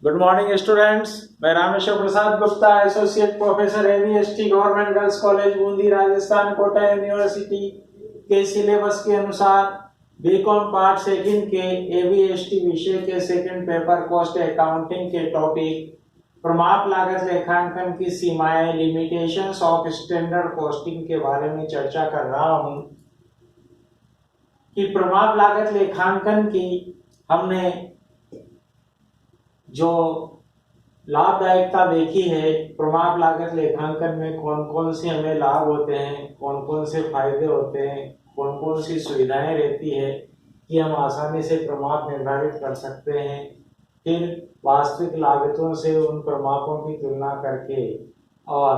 Good morning students. मैं Rameshwar Prasad Gupta, associate professor ABST, government girls college Bundi, Rajasthan, Kota university के syllabus के अनुसार बीकॉम पार्ट सेकंड के एवीएसटी विषय के सेकंड पेपर कॉस्ट अकाउंटिंग के टॉपिक प्रमाप लागत लेखांकन की सीमाएं, लिमिटेशंस ऑफ स्टैंडर्ड कॉस्टिंग के बारे में चर्चा कर रहा हूं कि प्रमाप लागत लेखांकन की हमने जो लाभदायकता देखी है। प्रमाप लागत लेखांकन में कौन कौन से हमें लाभ होते हैं, कौन कौन से फायदे होते हैं, कौन कौन सी सुविधाएं रहती है कि हम आसानी से प्रमाप निर्धारित कर सकते हैं। फिर वास्तविक लागतों से उन प्रमापों की तुलना करके और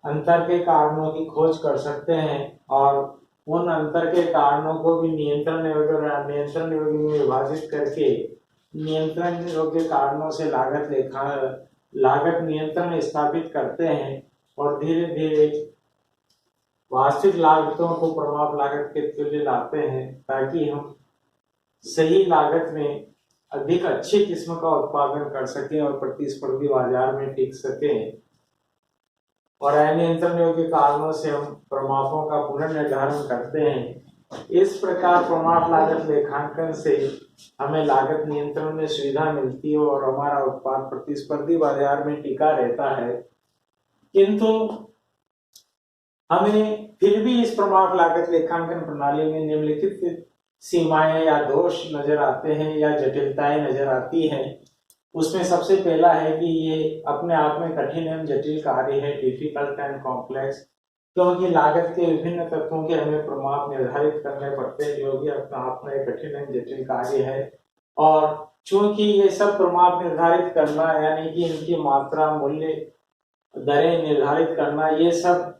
अंतर के कारणों की खोज कर सकते हैं और उन अंतर के कारणों को भी नियंत्रण योग्य में विभाजित करके नियंत्रण योग्य कारणों से लागत नियंत्रण स्थापित करते हैं और धीरे धीरे वास्तविक लागतों को प्रमाप लागत के तुल्य लाते हैं ताकि हम सही लागत में अधिक अच्छी किस्म का उत्पादन कर सकें और प्रतिस्पर्धी बाजार में टिक सकें। और अनियंत्रण योग्य कारणों से हम प्रमापों का पुनर्निर्धारण करते हैं। इस प्रकार प्रमाप लागत लेखांकन से हमें लागत नियंत्रण में सुविधा मिलती है और हमारा उत्पाद प्रतिस्पर्धी बाजार में टिका रहता है। किंतु हमें फिर भी इस प्रमाप लागत लेखांकन प्रणाली में निम्नलिखित सीमाएं या दोष नजर आते हैं या जटिलताएं नजर आती हैं। उसमें सबसे पहला है कि ये अपने आप में कठिन एवं जटिल कार्य है, डिफिकल्ट एंड कॉम्प्लेक्स, क्योंकि लागत के विभिन्न तत्वों के हमें प्रमाप निर्धारित करने पड़ते हैं, जो भी अपने आप में कठिन एवं जटिल कार्य है। और चूंकि ये सब प्रमाप निर्धारित करना यानी कि इनकी मात्रा, मूल्य, दरें निर्धारित करना, ये सब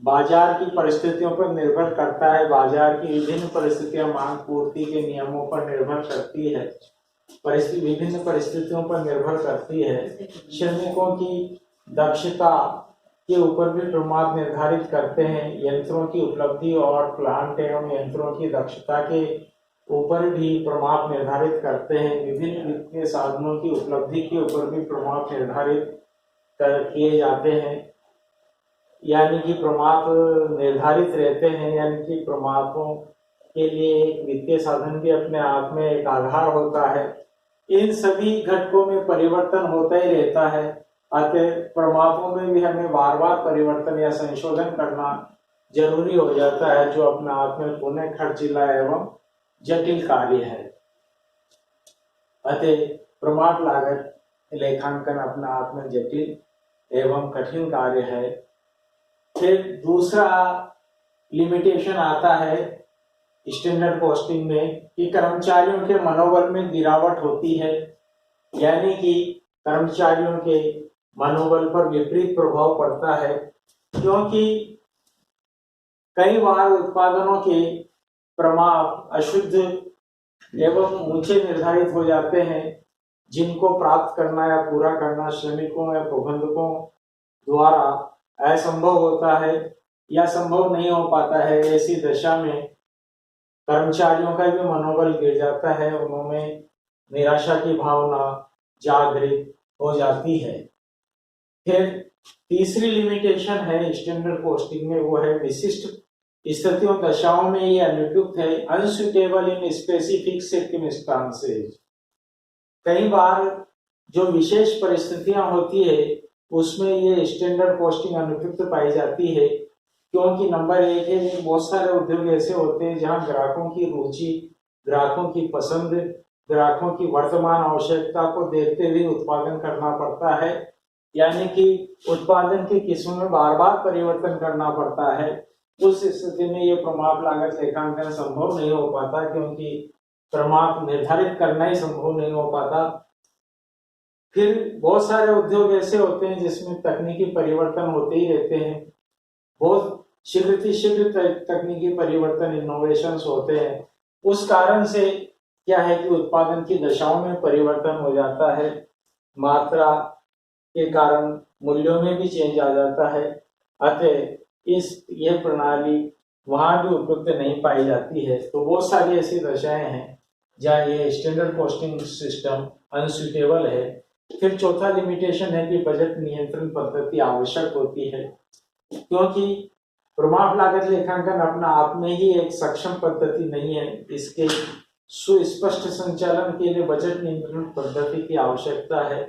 बाजार की परिस्थितियों पर निर्भर करता है। बाजार की विभिन्न परिस्थितियां मांग पूर्ति के नियमों पर निर्भर करती है, विभिन्न परिस्थितियों पर निर्भर करती है। श्रमिकों की दक्षता के ऊपर भी प्रमाप निर्धारित करते हैं। यंत्रों की उपलब्धि और प्लांट एवं यंत्रों की दक्षता के ऊपर भी प्रमाप निर्धारित करते हैं। विभिन्न वित्तीय साधनों की उपलब्धि के ऊपर भी प्रमाप निर्धारित किए जाते हैं, यानी कि प्रमाप निर्धारित रहते हैं। यानी कि प्रमापों के लिए वित्तीय साधन भी अपने आप में एक आधार होता है। इन सभी घटकों में परिवर्तन होता ही रहता है, अतः प्रमापों में भी हमें बार बार परिवर्तन या संशोधन करना जरूरी हो जाता है, जो अपने आप में पुनः खर्चीला एवं जटिल कार्य है। अतः प्रमाप लागत लेखांकन अपने आप में जटिल एवं कठिन कार्य है। फिर दूसरा लिमिटेशन आता है स्टैंडर्ड कॉस्टिंग में कि कर्मचारियों के मनोबल में गिरावट होती है, यानी कि कर्मचारियों के मनोबल पर विपरीत प्रभाव पड़ता है, क्योंकि कई बार उत्पादनों के प्रमाप अशुद्ध एवं ऊंचे निर्धारित हो जाते हैं, जिनको प्राप्त करना या पूरा करना श्रमिकों या प्रबंधकों द्वारा असंभव होता है या संभव नहीं हो पाता है। ऐसी दशा में कर्मचारियों का भी मनोबल गिर जाता है, उनमें निराशा की भावना जागृत हो जाती है। फिर तीसरी लिमिटेशन है स्टैंडर्ड कॉस्टिंग में, वो है विशिष्ट स्थितियों दशाओं में ये अनुपयुक्त है, अनसुटेबल इन स्पेसिफिक सर्कमस्टांसेस। कई बार जो विशेष परिस्थितियां होती है उसमें ये स्टैंडर्ड कॉस्टिंग अनुपयुक्त पाई जाती है, क्योंकि नंबर एक है, बहुत सारे उद्योग ऐसे होते हैं जहां ग्राहकों की रुचि, ग्राहकों की पसंद, ग्राहकों की वर्तमान आवश्यकता को देखते हुए उत्पादन करना पड़ता है, यानी कि उत्पादन की किस्म में बार बार परिवर्तन करना पड़ता है। उस स्थिति में ये प्रमाप लागत लेखांकन संभव नहीं हो पाता, क्योंकि प्रमाप निर्धारित करना ही संभव नहीं हो पाता। फिर बहुत सारे उद्योग ऐसे होते हैं जिसमें तकनीकी परिवर्तन होते ही रहते हैं, बहुत शीघ्र तकनीकी परिवर्तन, इनोवेशंस होते हैं। उस कारण से क्या है कि उत्पादन की दशाओं में परिवर्तन हो जाता है, मात्रा के कारण मूल्यों में भी चेंज आ जाता है। अतः यह प्रणाली वहां भी उपयुक्त नहीं पाई जाती है। तो बहुत सारी ऐसी दशाएं हैं या ये स्टैंडर्ड कॉस्टिंग सिस्टम अनसुटेबल है। फिर चौथा लिमिटेशन है कि बजट नियंत्रण पद्धति आवश्यक होती है, क्योंकि प्रमाप लागत लेखांकन अपना आप में ही एक सक्षम पद्धति नहीं है। इसके सुस्पष्ट संचालन के लिए बजट नियंत्रण पद्धति की आवश्यकता है।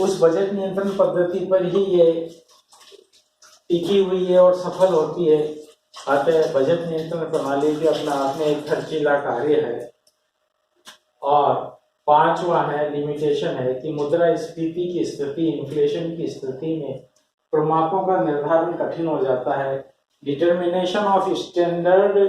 उस बजट नियंत्रण पद्धति पर ही ये टिकी हुई है और सफल होती है। अतः बजट नियंत्रण प्रणाली भी अपना आप में एक खर्चीला कार्य है। और पांचवा है लिमिटेशन है कि मुद्रास्फीति की स्थिति, इन्फ्लेशन की स्थिति में प्रमापों का निर्धारण कठिन हो जाता है। Determination of standards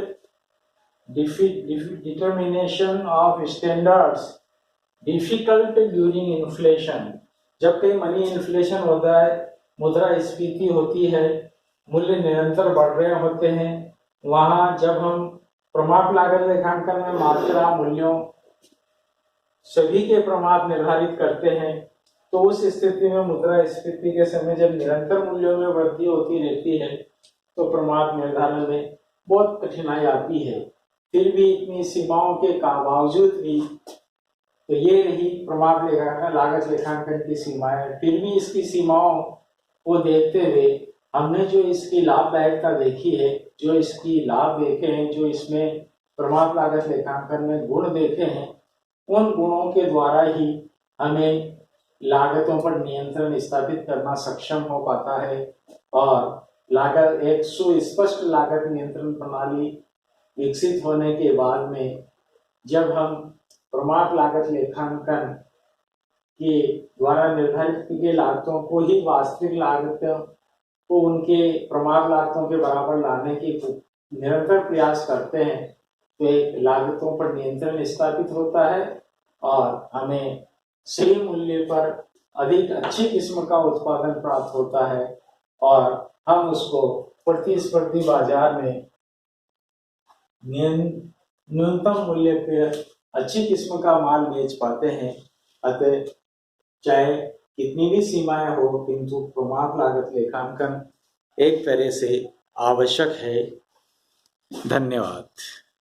difficult during inflation. जब कहीं मनी इन्फ्लेशन होता है, मुद्रास्फीति होती है, मूल्य निरंतर बढ़ रहे होते हैं, वहां जब हम प्रमाप लागत लेखांकन में मात्रा, मूल्यों सभी के प्रमाप निर्धारित करते हैं, तो उस स्थिति में मुद्रास्फीति के समय जब निरंतर मूल्यों में वृद्धि होती रहती है तो प्रमाप निर्धारण में बहुत कठिनाई आती है। फिर भी इतनी सीमाओं के बावजूद भी तो ये रही प्रमाप लागत लेखांकन की सीमाएं। फिर भी इसकी सीमाओं को देखते हुए हमने जो इसकी लाभदायकता देखी है, जो इसकी लाभ देखे हैं, जो इसमें प्रमाप लागत लेखांकन में गुण देखे हैं, उन गुणों के द्वारा ही हमें लागतों पर नियंत्रण स्थापित करना सक्षम हो पाता है। और लागत एक सुस्पष्ट लागत नियंत्रण प्रणाली विकसित होने के बाद में जब हम प्रमाप लागत लेखांकन के द्वारा निर्धारित की गई लागतों को ही वास्तविक लागतों को उनके प्रमाप लागतों के बराबर लाने की निरंतर प्रयास करते हैं, तो एक लागतों पर नियंत्रण स्थापित होता है और हमें सही मूल्य पर अधिक अच्छी किस्म का उत्पादन प्राप्त होता है और हम उसको प्रतिस्पर्धी बाजार में न्यूनतम मूल्य पर अच्छी किस्म का माल बेच पाते हैं। अतः चाहे कितनी भी सीमाएं हो, किंतु प्रमाप लागत लेखांकन एक तरह से आवश्यक है। धन्यवाद।